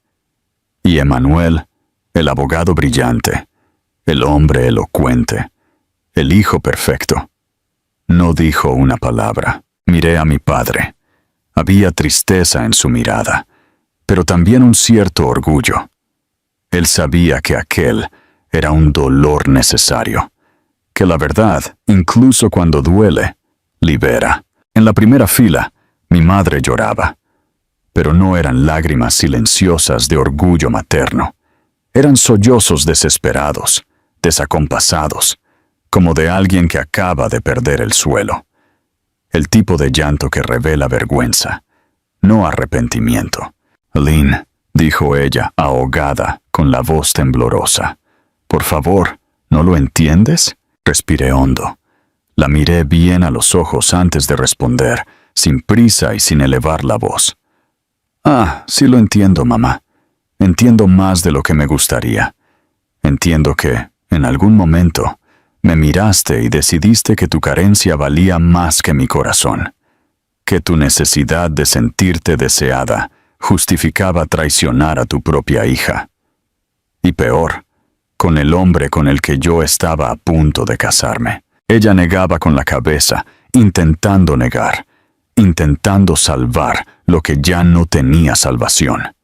Speaker 1: Y Emmanuel, el abogado brillante, el hombre elocuente, el hijo perfecto, no dijo una palabra. Miré a mi padre. Había tristeza en su mirada, pero también un cierto orgullo. Él sabía que aquel era un dolor necesario, que la verdad, incluso cuando duele, libera. En la primera fila, mi madre lloraba, pero no eran lágrimas silenciosas de orgullo materno. Eran sollozos desesperados, desacompasados, como de alguien que acaba de perder el suelo. El tipo de llanto que revela vergüenza, no arrepentimiento. Lynn, dijo ella, ahogada, con la voz temblorosa. Por favor, ¿no lo entiendes? Respiré hondo. La miré bien a los ojos antes de responder, sin prisa y sin elevar la voz. Ah, sí lo entiendo, mamá. Entiendo más de lo que me gustaría. Entiendo que, en algún momento, me miraste y decidiste que tu carencia valía más que mi corazón, que tu necesidad de sentirte deseada justificaba traicionar a tu propia hija. Y peor, con el hombre con el que yo estaba a punto de casarme. Ella negaba con la cabeza, intentando negar, intentando salvar lo que ya no tenía salvación.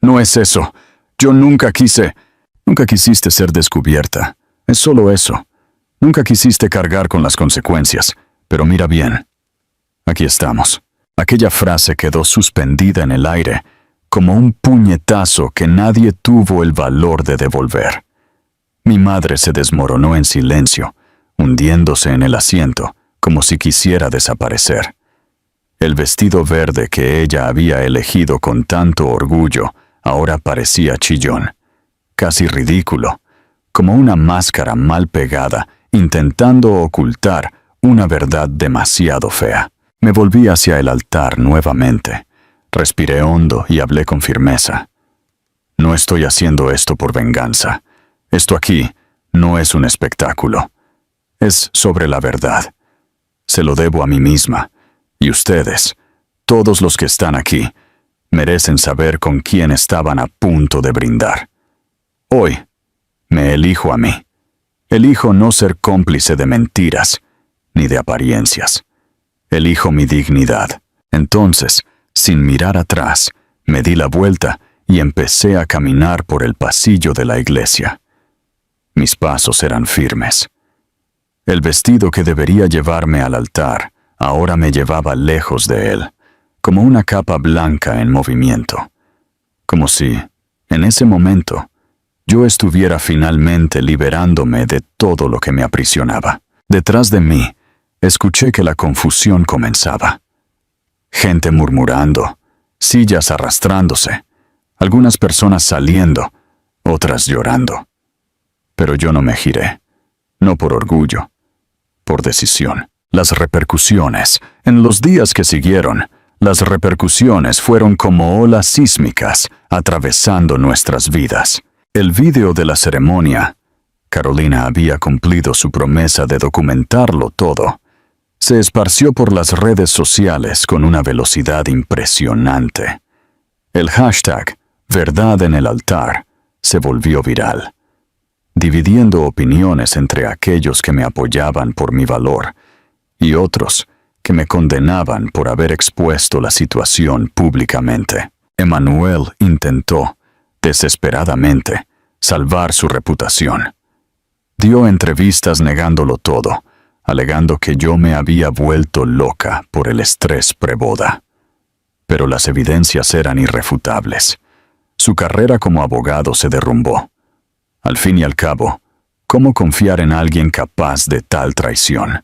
Speaker 1: No es eso. Yo nunca quisiste ser descubierta. Es solo eso. Nunca quisiste cargar con las consecuencias. Pero mira bien. Aquí estamos. Aquella frase quedó suspendida en el aire, como un puñetazo que nadie tuvo el valor de devolver. Mi madre se desmoronó en silencio, hundiéndose en el asiento, como si quisiera desaparecer. El vestido verde que ella había elegido con tanto orgullo ahora parecía chillón, casi ridículo, como una máscara mal pegada, intentando ocultar una verdad demasiado fea. Me volví hacia el altar nuevamente. Respiré hondo y hablé con firmeza. No estoy haciendo esto por venganza. Esto aquí no es un espectáculo. Es sobre la verdad. Se lo debo a mí misma. Y ustedes, todos los que están aquí, merecen saber con quién estaban a punto de brindar. Hoy, me elijo a mí. Elijo no ser cómplice de mentiras, ni de apariencias. Elijo mi dignidad. Entonces, sin mirar atrás, me di la vuelta y empecé a caminar por el pasillo de la iglesia. Mis pasos eran firmes. El vestido que debería llevarme al altar ahora me llevaba lejos de él, como una capa blanca en movimiento. Como si, en ese momento, yo estuviera finalmente liberándome de todo lo que me aprisionaba. Detrás de mí, escuché que la confusión comenzaba. Gente murmurando, sillas arrastrándose, algunas personas saliendo, otras llorando. Pero yo no me giré, no por orgullo, por decisión. Las repercusiones, en los días que siguieron, las repercusiones fueron como olas sísmicas atravesando nuestras vidas. El vídeo de la ceremonia, Carolina había cumplido su promesa de documentarlo todo, se esparció por las redes sociales con una velocidad impresionante. El hashtag Verdad en el altar se volvió viral, dividiendo opiniones entre aquellos que me apoyaban por mi valor y otros que me condenaban por haber expuesto la situación públicamente. Emmanuel intentó, desesperadamente, salvar su reputación. Dio entrevistas negándolo todo, alegando que yo me había vuelto loca por el estrés preboda. Pero las evidencias eran irrefutables. Su carrera como abogado se derrumbó. Al fin y al cabo, ¿cómo confiar en alguien capaz de tal traición?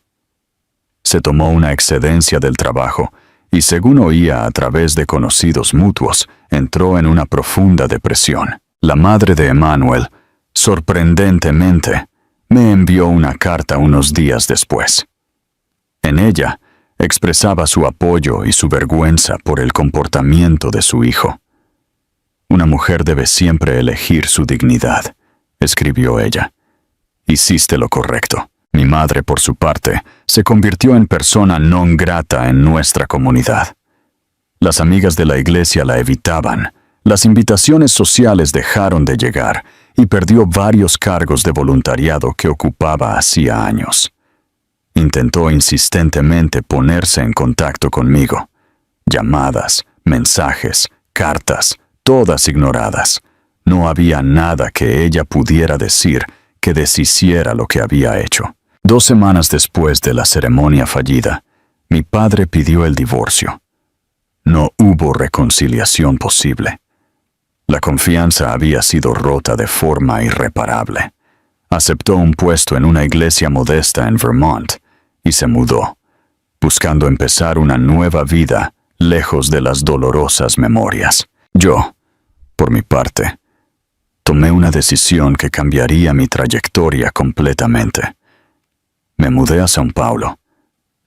Speaker 1: Se tomó una excedencia del trabajo y, según oía a través de conocidos mutuos, entró en una profunda depresión. La madre de Emmanuel, sorprendentemente, me envió una carta unos días después. En ella, expresaba su apoyo y su vergüenza por el comportamiento de su hijo. Una mujer debe siempre elegir su dignidad, escribió ella. Hiciste lo correcto. Mi madre, por su parte, se convirtió en persona non grata en nuestra comunidad. Las amigas de la iglesia la evitaban, las invitaciones sociales dejaron de llegar y perdió varios cargos de voluntariado que ocupaba hacía años. Intentó insistentemente ponerse en contacto conmigo. Llamadas, mensajes, cartas, todas ignoradas. No había nada que ella pudiera decir que deshiciera lo que había hecho. 2 semanas después de la ceremonia fallida, mi padre pidió el divorcio. No hubo reconciliación posible. La confianza había sido rota de forma irreparable. Aceptó un puesto en una iglesia modesta en Vermont y se mudó, buscando empezar una nueva vida lejos de las dolorosas memorias. Yo, por mi parte, tomé una decisión que cambiaría mi trayectoria completamente. Me mudé a São Paulo.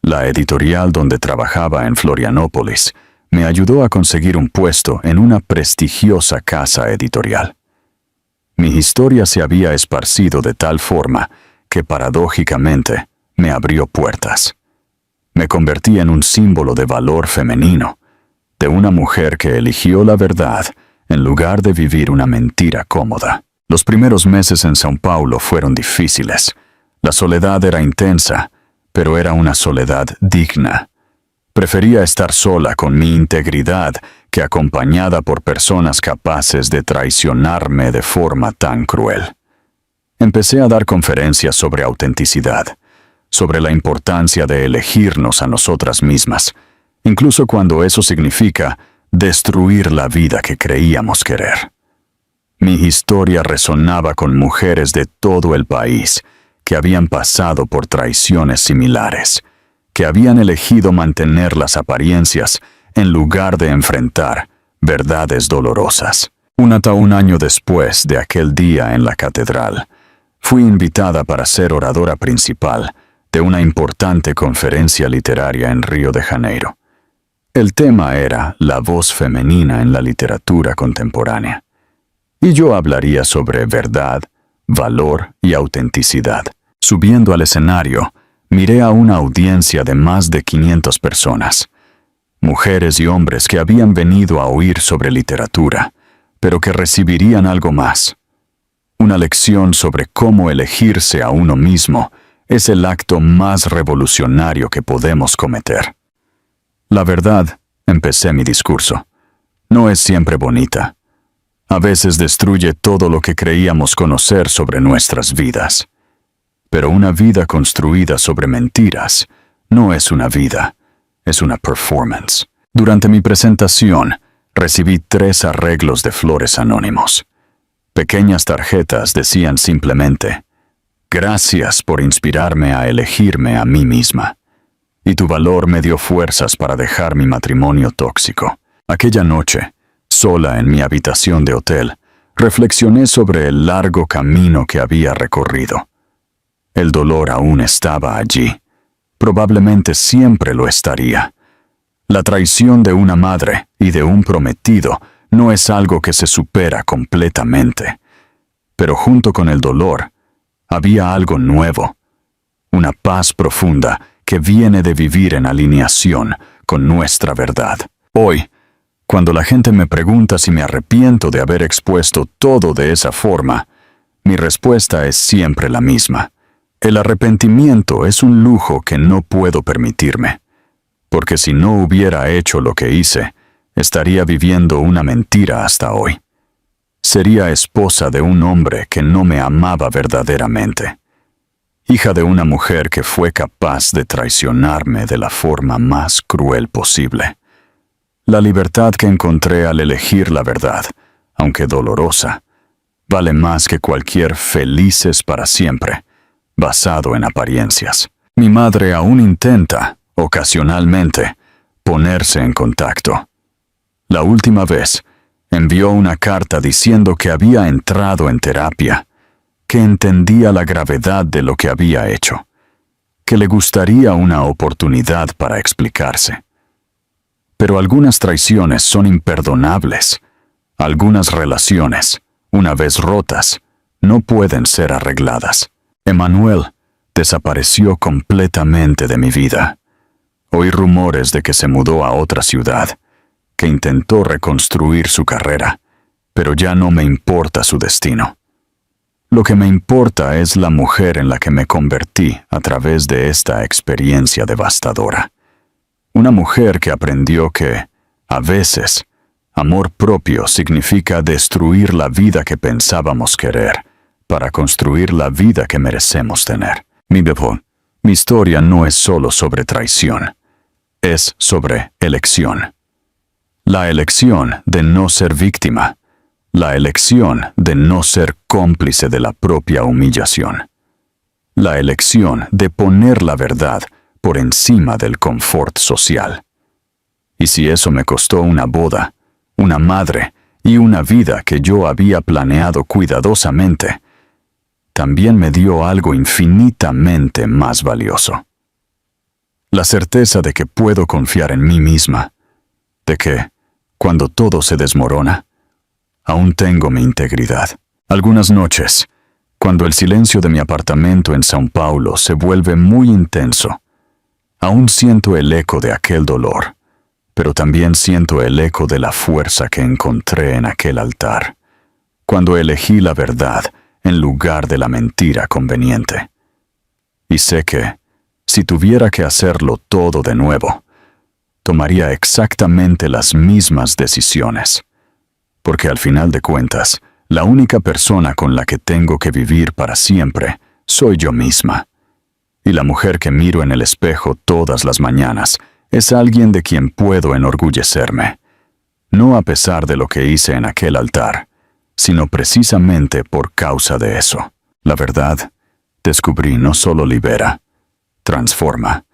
Speaker 1: La editorial donde trabajaba en Florianópolis me ayudó a conseguir un puesto en una prestigiosa casa editorial. Mi historia se había esparcido de tal forma que, paradójicamente, me abrió puertas. Me convertí en un símbolo de valor femenino, de una mujer que eligió la verdad en lugar de vivir una mentira cómoda. Los primeros meses en São Paulo fueron difíciles. La soledad era intensa, pero era una soledad digna. Prefería estar sola con mi integridad que acompañada por personas capaces de traicionarme de forma tan cruel. Empecé a dar conferencias sobre autenticidad, sobre la importancia de elegirnos a nosotras mismas, incluso cuando eso significa destruir la vida que creíamos querer. Mi historia resonaba con mujeres de todo el país que habían pasado por traiciones similares, que habían elegido mantener las apariencias en lugar de enfrentar verdades dolorosas. Un año después de aquel día en la catedral, fui invitada para ser oradora principal de una importante conferencia literaria en Río de Janeiro. El tema era la voz femenina en la literatura contemporánea. Y yo hablaría sobre verdad, valor y autenticidad. Subiendo al escenario, miré a una audiencia de más de 500 personas, mujeres y hombres que habían venido a oír sobre literatura, pero que recibirían algo más. Una lección sobre cómo elegirse a uno mismo es el acto más revolucionario que podemos cometer. La verdad, empecé mi discurso, no es siempre bonita. A veces destruye todo lo que creíamos conocer sobre nuestras vidas. Pero una vida construida sobre mentiras no es una vida, es una performance. Durante mi presentación, recibí 3 arreglos de flores anónimos. Pequeñas tarjetas decían simplemente: «Gracias por inspirarme a elegirme a mí misma. Y tu valor me dio fuerzas para dejar mi matrimonio tóxico». Aquella noche, sola en mi habitación de hotel, reflexioné sobre el largo camino que había recorrido. El dolor aún estaba allí, probablemente siempre lo estaría. La traición de una madre y de un prometido no es algo que se supera completamente. Pero junto con el dolor, había algo nuevo, una paz profunda que viene de vivir en alineación con nuestra verdad. Hoy, cuando la gente me pregunta si me arrepiento de haber expuesto todo de esa forma, mi respuesta es siempre la misma. El arrepentimiento es un lujo que no puedo permitirme, porque si no hubiera hecho lo que hice, estaría viviendo una mentira hasta hoy. Sería esposa de un hombre que no me amaba verdaderamente, hija de una mujer que fue capaz de traicionarme de la forma más cruel posible. La libertad que encontré al elegir la verdad, aunque dolorosa, vale más que cualquier felices para siempre, basado en apariencias. Mi madre aún intenta, ocasionalmente, ponerse en contacto. La última vez, envió una carta diciendo que había entrado en terapia, que entendía la gravedad de lo que había hecho, que le gustaría una oportunidad para explicarse. Pero algunas traiciones son imperdonables. Algunas relaciones, una vez rotas, no pueden ser arregladas. Emanuel desapareció completamente de mi vida. Oí rumores de que se mudó a otra ciudad, que intentó reconstruir su carrera, pero ya no me importa su destino. Lo que me importa es la mujer en la que me convertí a través de esta experiencia devastadora. Una mujer que aprendió que, a veces, amor propio significa destruir la vida que pensábamos querer para construir la vida que merecemos tener. Mi historia no es solo sobre traición, es sobre elección. La elección de no ser víctima, la elección de no ser cómplice de la propia humillación, la elección de poner la verdad por encima del confort social. Y si eso me costó una boda, una madre y una vida que yo había planeado cuidadosamente, también me dio algo infinitamente más valioso. La certeza de que puedo confiar en mí misma, de que, cuando todo se desmorona, aún tengo mi integridad. Algunas noches, cuando el silencio de mi apartamento en São Paulo se vuelve muy intenso, aún siento el eco de aquel dolor, pero también siento el eco de la fuerza que encontré en aquel altar, cuando elegí la verdad en lugar de la mentira conveniente. Y sé que, si tuviera que hacerlo todo de nuevo, tomaría exactamente las mismas decisiones, porque al final de cuentas, la única persona con la que tengo que vivir para siempre soy yo misma. Y la mujer que miro en el espejo todas las mañanas es alguien de quien puedo enorgullecerme, no a pesar de lo que hice en aquel altar, sino precisamente por causa de eso. La verdad, descubrí, no solo libera, transforma.